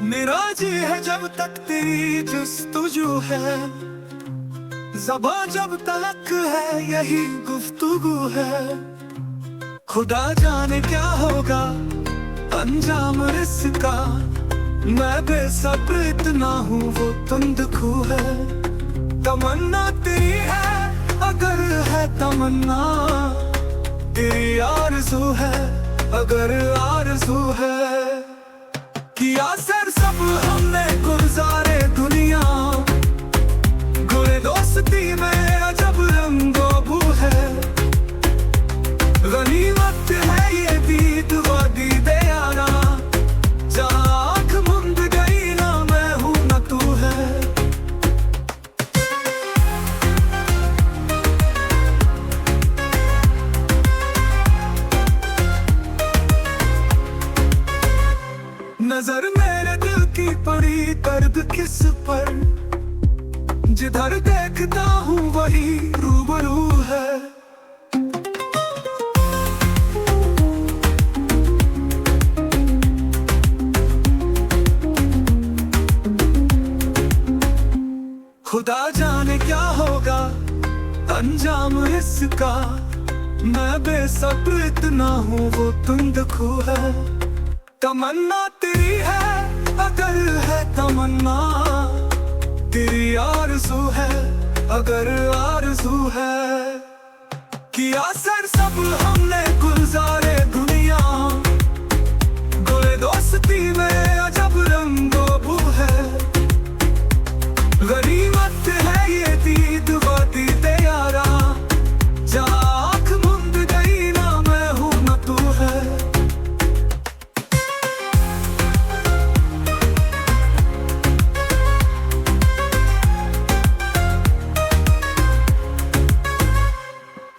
मेरा जी है जब तक तेरी जुस्तुजू है, ज़बां जब तलक है यही गुफ्तगू है। खुदा जाने क्या होगा अंजाम इसका, मैं बेसब्र इतना हूँ वो तुंदखू है। तमन्ना तेरी है अगर है तमन्ना, तेरी आरज़ू है अगर आरज़ू है। किया सर सब हमने गुजारे दुनिया, गुले दोस्ती में अजब रंगो बू है। गनीमत है ये दीद व दीदे यारा, जहाँ आँख मुंद गई ना मैं हूँ ना तू है। नजर मेरे दिल की पड़ी दर्द किस पर, जिधर देखता हूँ वही रूबरू है। खुदा जाने क्या होगा अंजाम इसका, मैं बेसब्र इतना हूँ वो तुंदखू है। तमन्ना तेरी है अगर है तमन्ना, तेरी आरज़ू है अगर आरज़ू है। किया सर सब हमने गुजारे दुनिया, गुले दोस्ती में अजब रंगो बू है। गनीमत है ये दीद व दीदे यारा, जहाँ आँख मुंद गई ना मैं हूँ ना तू है।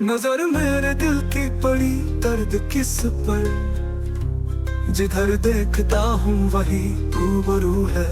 नजर मेरे दिल की पड़ी दर्द किस पर, जिधर देखता हूँ वही रूबरू है।